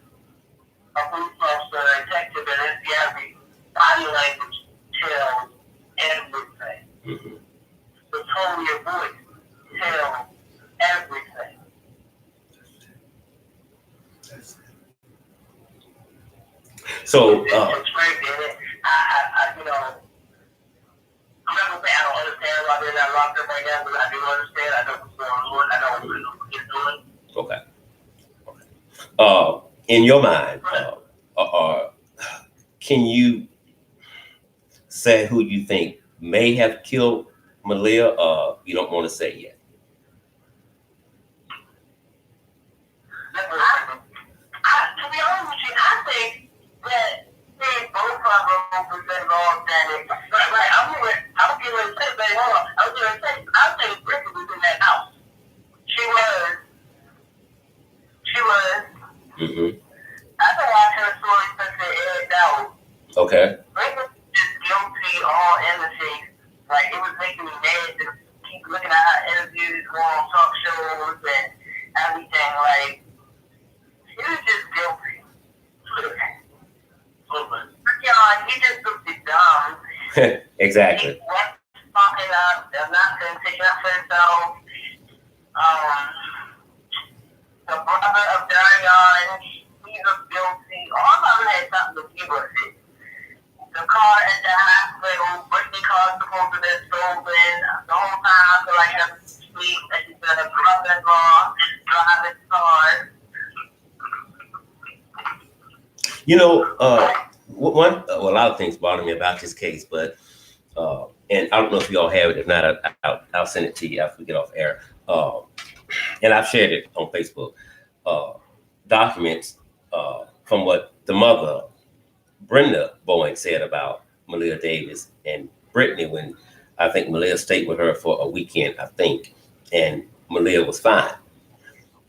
a police officer, a detective, and FBI body language tells everything. Mm-hmm. The tone of your voice tells everything. So, it's crazy. I you know, I'm not gonna say I don't understand why they're not locked up right now, but I do understand. I know what's going on. I know what they're doing. Okay. In your mind, can you say who you think may have killed Malia? You don't want to say yet. To be honest with you, I think that they both probably been involved in it. Right. I'm getting ready to say, baby, hold on. I think Brittany was in that house. She was. Mm-hmm. I've been watching her story since they aired out. Okay. Brittany was just guilty, all innocent. Like, it was making me mad to keep looking at her interviews, going on talk shows and everything. Like, she was just guilty. Yeah, he just looked dumb. Exactly. He was fucking up. I'm not going to take up for himself. The brother of Darion, he was guilty. All of them had something to do with it. The car at the hospital, Brittany car supposed to be stolen. The whole time I feel like I'm asleep, and she's been a brother-in-law driving cars. You know, a lot of things bother me about this case, but and I don't know if you all have it. If not, I'll send it to you after we get off air. And I've shared it on Facebook. Documents from what the mother, Brenda Bowen, said about Malina Davis and Brittany when I think Malia stayed with her for a weekend, I think, and Malia was fine.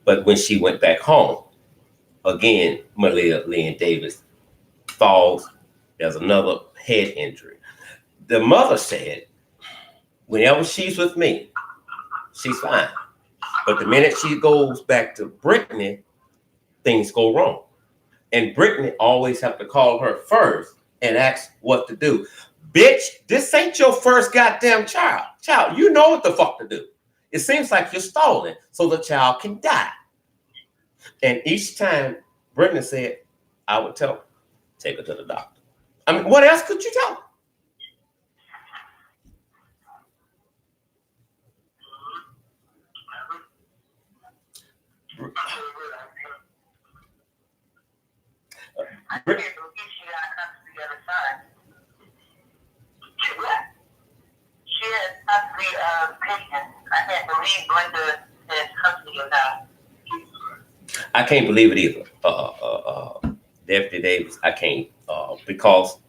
But when she went back home, again, Malia Lynn Davis falls. There's another head injury. The mother said, whenever she's with me, she's fine. But the minute she goes back to Brittany, things go wrong. And Brittany always have to call her first and ask what to do. Bitch, this ain't your first goddamn child. Child, you know what the fuck to do. It seems like you're stalling so the child can die. And each time Brittany said, I would tell her, take her to the doctor. I mean, what else could you tell her? I can't believe she got custody of the son. She has custody of patients. I can't believe Belinda has custody of that. I can't believe it either. Deputy Davis, I can't. Because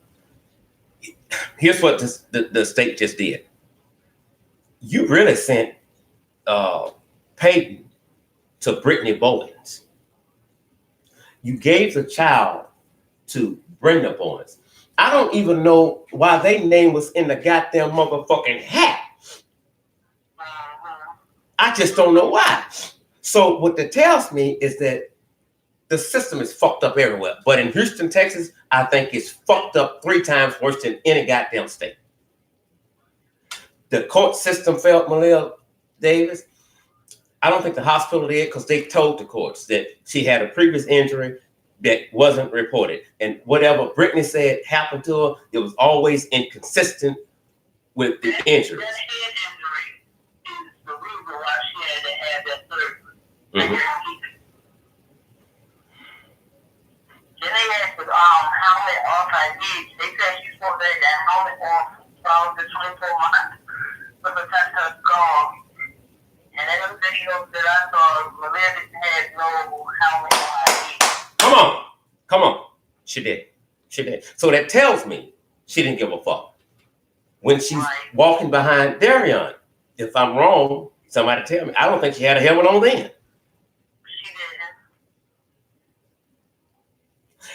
here's what the state just did. You really sent Peyton to Brittany Bowens. You gave the child to Brenda Bowens. I don't even know why their name was in the goddamn motherfucking hat. I just don't know why. So what that tells me is that the system is fucked up everywhere. But in Houston, Texas, I think it's fucked up 3 times worse than any goddamn state. The court system failed Malina Davis. I don't think the hospital did because they told the courts that she had a previous injury that wasn't reported. And whatever Brittany said happened to her, it was always inconsistent with the injuries. That head injury is the reason why she had to have that surgery. Mm-hmm. Then they had the helmet off her head. They said she's supposed to have that helmet off for the 24 months to protect her skull. And in the videos that I saw, Belinda had no helmet on her head. Come on. She did. So that tells me she didn't give a fuck. When she's walking behind Darion, if I'm wrong, somebody tell me. I don't think she had a helmet on then. She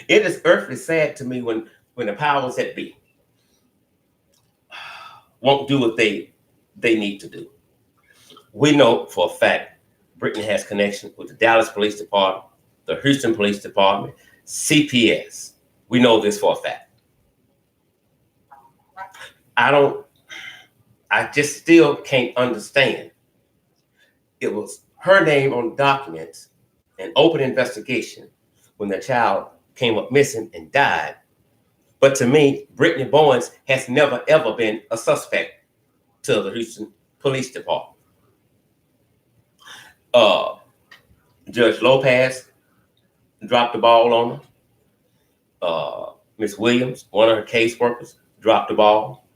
didn't. It is earthly sad to me when the powers that be won't do what they need to do. We know for a fact Brittany has connection with the Dallas Police Department, the Houston Police Department, CPS. We know this for a fact. I just still can't understand. It was her name on documents, an open investigation when the child came up missing and died. But to me, Brittany Bowens has never, ever been a suspect to the Houston Police Department. Judge Lopez dropped the ball on her. Miss Williams, one of her caseworkers, dropped the ball.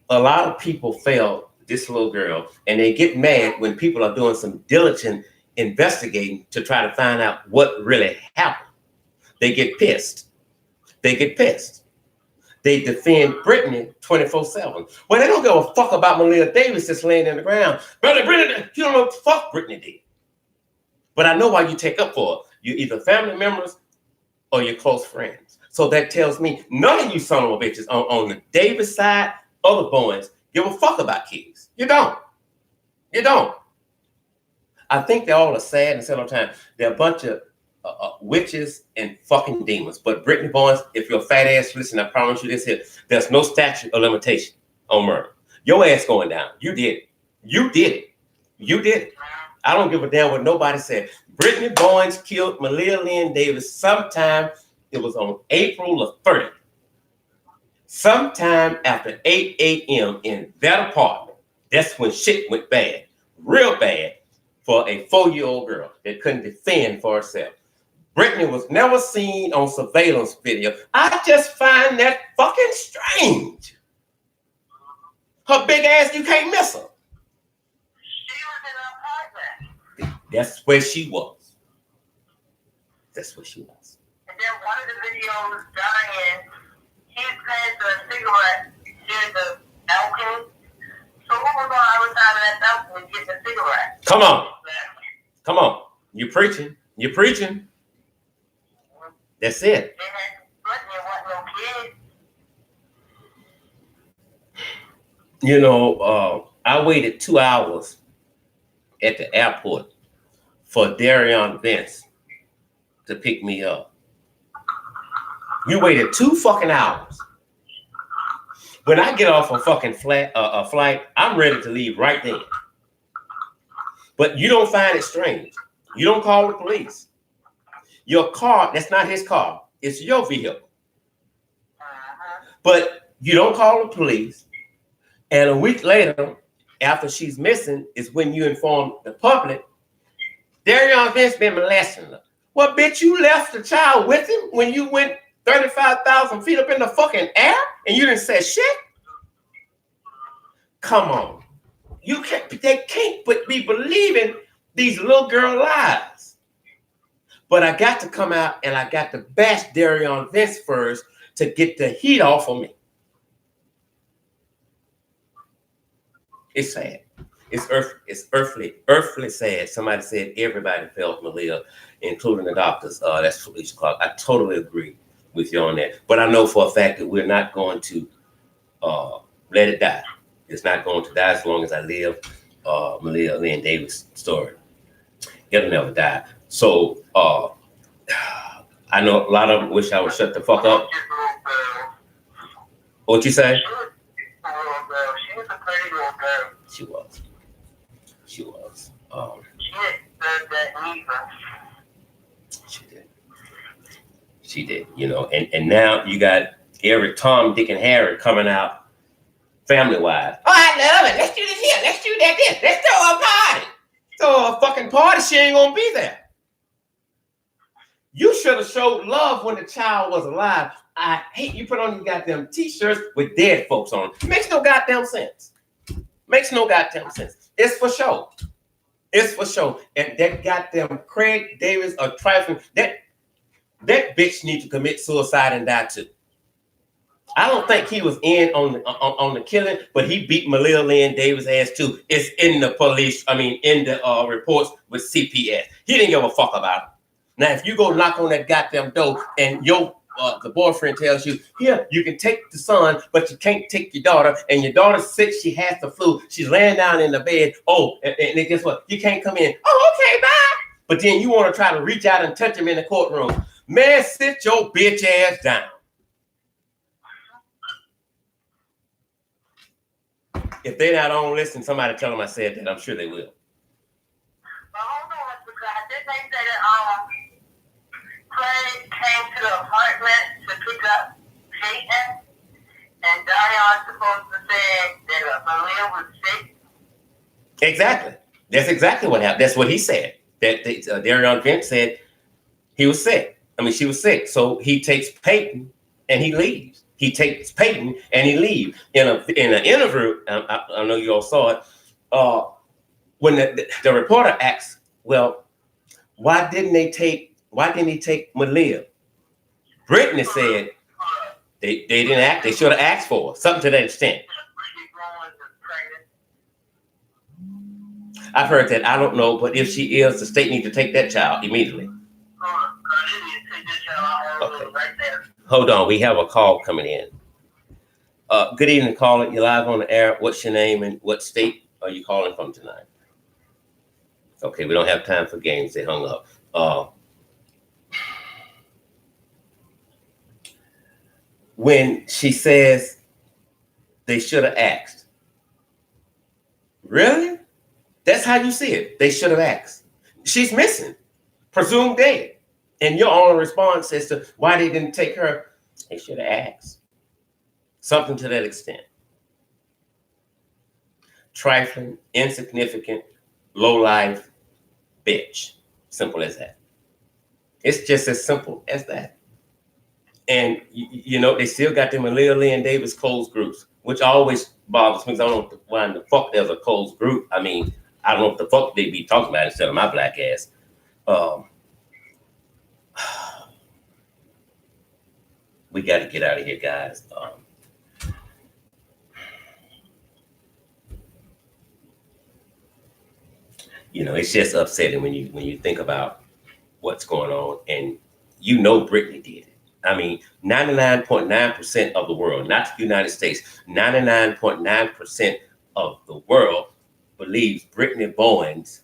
A lot of people failed this little girl, and they get mad when people are doing some diligent investigating to try to find out what really happened. They get pissed. They defend Brittany 24/7. Well, they don't give a fuck about Malina Davis just laying in the ground. Brittany, you don't know what the fuck Brittany did. But I know why you take up for it. You're either family members or your close friends. So that tells me none of you son of a bitches on the Davis side or the Bowens give a fuck about kids. You don't. I think they all are sad and sad all the time. They're a bunch of witches and fucking demons. But Brittany Bowens, if you're a fat ass, listen, I promise you this here, there's no statute of limitation on murder. Your ass going down. You did it. I don't give a damn what nobody said. Brittany Bowens killed Malina Lynn Davis sometime, it was on April the 30th. Sometime after 8 a.m. in that apartment, that's when shit went bad, real bad, for a 4-year-old girl that couldn't defend for herself. Brittany was never seen on surveillance video. I just find that fucking strange. Her big ass, you can't miss her. She was in an apartment. That's where she was. That's where she was. And then one of the videos, Diane, he's paying for a cigarette. She's the balcony. So who was on the other side of that balcony getting a cigarette? Come on. Come on. You preaching. You preaching. That's it. They had Brittany wasn't no kid. You know, I waited 2 hours at the airport for Darion Vince to pick me up. You waited 2 fucking hours. When I get off a fucking flight, I'm ready to leave right then. But you don't find it strange. You don't call the police. Your car, that's not his car. It's your vehicle. But you don't call the police. And a week later, after she's missing, is when you inform the public, Darion Vince been molesting her. Well, bitch, you left the child with him when you went 35,000 feet up in the fucking air and you didn't say shit? Come on. They can't but be believing these little girl lies. But I got to come out and I got to bash Darion Vince first to get the heat off of me. It's sad. It's earthly sad. Somebody said everybody felt Malia, including the doctors. That's Felicia Clark. I totally agree with you on that. But I know for a fact that we're not going to let it die. It's not going to die as long as I live. Malia Lynn Davis story. It'll never die. So I know a lot of them wish I would shut the fuck up. What you say? She was a pretty little girl. She was. She was. She had that neither. She did. She did. You know, and now you got every Tom, Dick, and Harry coming out family-wise. Oh, I love it. Let's do this here. Let's do that this. Let's throw a party. Throw a fucking party. She ain't gonna be there. You should have showed love when the child was alive. I hate you put on these goddamn t-shirts with dead folks on. It makes no goddamn sense. Makes no goddamn sense. It's for show. It's for show. And that goddamn Craig Davis or trifling, that bitch needs to commit suicide and die too. I don't think he was in on the killing, but he beat Malia Lynn Davis ass too. It's in the police, in the reports with CPS. He didn't give a fuck about it. Now, if you go knock on that goddamn door and the boyfriend tells you, here, you can take the son, but you can't take your daughter, and your daughter's sick, she has the flu, she's laying down in the bed, and guess what? You can't come in. Oh, okay, bye. But then you want to try to reach out and touch him in the courtroom. Man, sit your bitch ass down. If they're not on listen, somebody tell them I said that. I'm sure they will. But hold on, because didn't they say that Craig came to the apartment to pick up Peyton, and Dion's supposed to say that Malia was sick? Exactly. That's exactly what happened. That's what he said. That Darion Vince said he was sick. She was sick. So he takes Peyton and he leaves. He takes Peyton and he leaves. In an interview, I know you all saw it. When the reporter asks, "Well, why didn't he take Malia?" Brittany said they didn't act. They should have asked for her. Something to that extent. I've heard that. I don't know, but if she is, the state needs to take that child immediately. Okay. Hold on, we have a call coming in. Good evening, caller. You're live on the air. What's your name and what state are you calling from tonight? Okay, we don't have time for games. They hung up. When she says they should have asked. Really? That's how you see it. They should have asked. She's missing, presumed dead. And your only response as to why they didn't take her, they should have asked. Something to that extent. Trifling, insignificant, low life bitch. Simple as that. It's just as simple as that. And you know, they still got them Malina Davis closed groups, which always bothers me. 'Cause I don't know why in the fuck there's a closed group. I mean, I don't know what the fuck they be talking about instead of my black ass. Um, we got to get out of here, guys. You know, it's just upsetting when you think about what's going on, and you know, Brittany did it. I mean, 99.9% of the world, not the United States, 99.9% of the world believes Brittany Bowens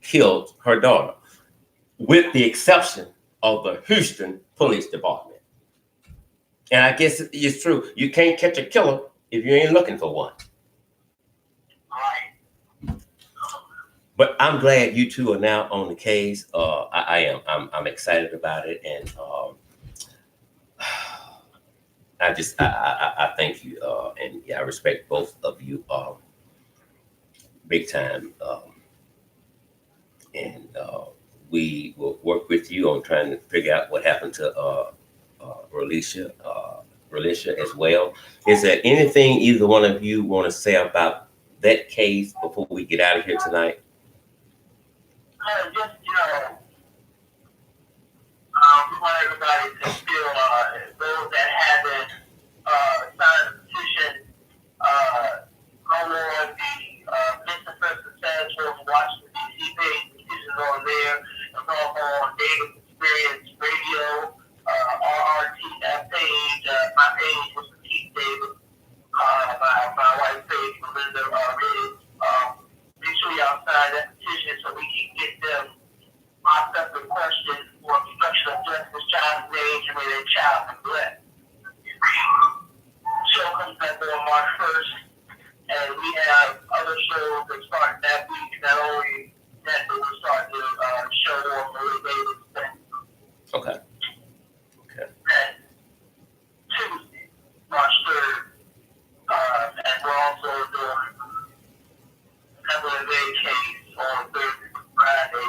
killed her daughter, with the exception of the Houston Police Department. And I guess it's true. You can't catch a killer if you ain't looking for one. But I'm glad you two are now on the case. I am. I'm excited about it, and I thank you, and yeah, I respect both of you, big time. And we will work with you on trying to figure out what happened to Relicia as well. Is there anything either one of you want to say about that case before we get out of here tonight? Just, we want everybody to still, those that haven't signed a petition, go on the Missing Person Task Force Washington, D.C. page, petitions on there, and also on Davis Experience Radio, RRT page, my page was Keith Davis, my wife's page, Belinda, make sure y'all sign that petition so we can get them locked up in question for obstruction of justice, child endangerment, and child neglect. Show comes back on March 1st, and we have other shows that start that week. Not only that, but we're starting to show on Malina Davis. Okay. And Tuesday, March 3rd, and we're also doing Evelyn Mae case on Thursday and Friday.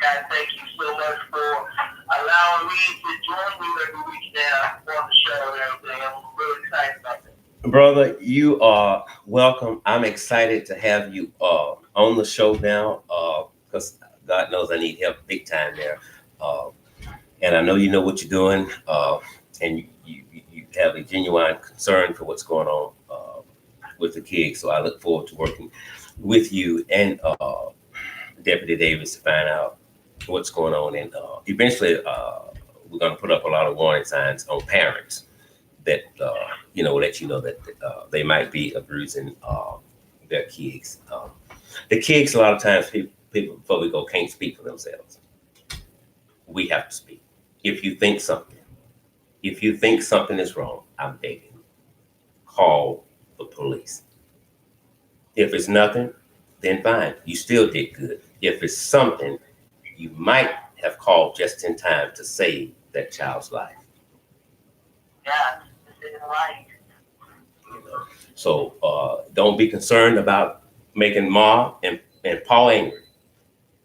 Guys, thank you so much for allowing me to join you every week now on the show and everything. I'm really excited about that. Brother, you are welcome. I'm excited to have you on the show now, because God knows I need help big time there. And I know you know what you're doing, and you have a genuine concern for what's going on with the kids. So I look forward to working with you and Deputy Davis to find out what's going on. And eventually, we're going to put up a lot of warning signs on parents that, let you know that they might be abusing their kids. The kids, a lot of times, people, before we go, can't speak for themselves. We have to speak. If you think something is wrong, I'm begging, call the police. If it's nothing, then fine, you still did good. If it's something, you might have called just in time to save that child's life. Yeah, this is right. So don't be concerned about making Ma and Paul angry.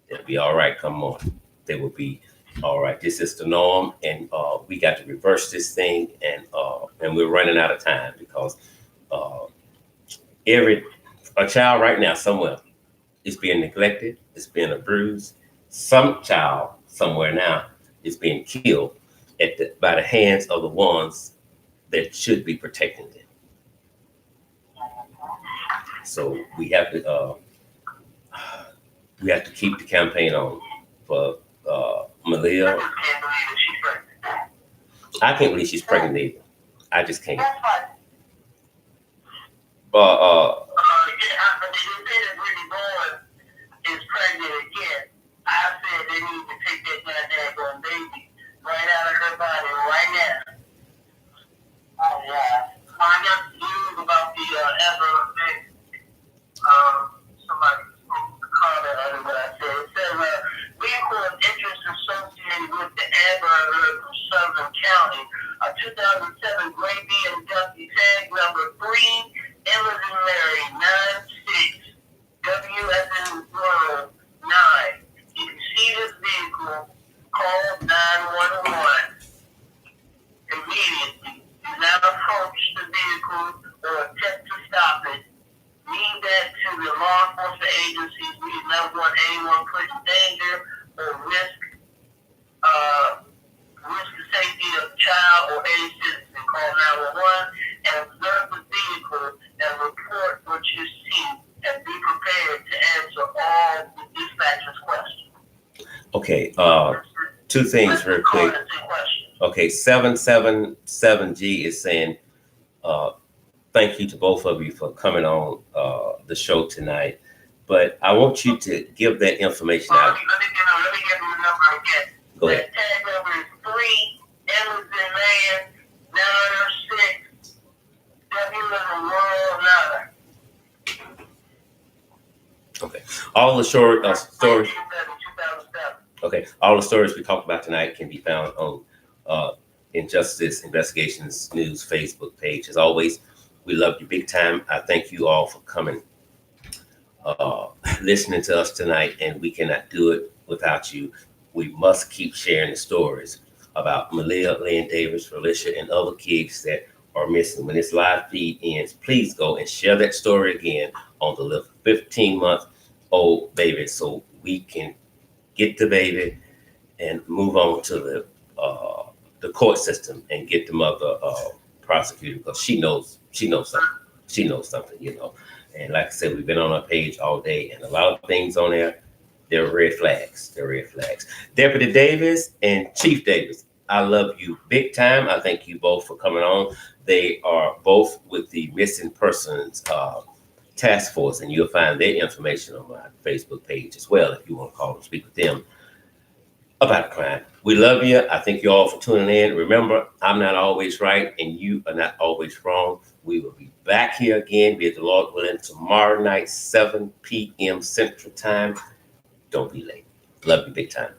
They'll be all right. Come on, they will be all right. This is the norm, and we got to reverse this thing. And we're running out of time because a child right now somewhere is being neglected, is being abused. Some child somewhere now is being killed by the hands of the ones that should be protecting them. So we have to keep the campaign on for Malia. I can't believe she's pregnant either. I just can't. But is pregnant again. I said they need to take that goddamn baby right out of her body right now. Oh yeah. I got news about the Evelyn Mae. Somebody comment on what I said. It says vehicle of interest associated with the Amber Alert from Southern County. A 2007 gray BMW tag number 3 Evelyn Mae 96 WSN 9. If you see this vehicle, call 911. vehicle or attempt to stop it, leave that to the law enforcement agencies. We do not want anyone put in danger or risk the safety of a child or any citizen. Call 911 and observe the vehicle and report what you see and be prepared to answer all the dispatcher's questions. Okay, two things real quick. Okay, 777G is saying, thank you to both of you for coming on the show tonight. But I want you to give that information out. Let me give you the number again. Go ahead. That tag number is 3 Evelyn Mae 906 W9. Okay. All the stories. Okay. All the stories we talked about tonight can be found on Injustice Investigations News Facebook page. As always, we love you big time. I thank you all for coming, listening to us tonight, and we cannot do it without you. We must keep sharing the stories about Malina Davis, Felicia, and other kids that are missing. When this live feed ends, please go and share that story again on the little 15-month-old baby so we can get the baby and move on to the court system and get the mother prosecuted, because she knows something. She knows something, you know. And like I said, we've been on our page all day, and a lot of things on there, they're red flags. They're red flags. Deputy Davis and Chief Davis, I love you big time. I thank you both for coming on. They are both with the Missing Persons Task Force, and you'll find their information on my Facebook page as well if you want to call and speak with them about a crime. We love you. I thank you all for tuning in. Remember, I'm not always right, and you are not always wrong. We will be back here again, be it the Lord willing, tomorrow night, 7 p.m. Central Time. Don't be late. Love you big time.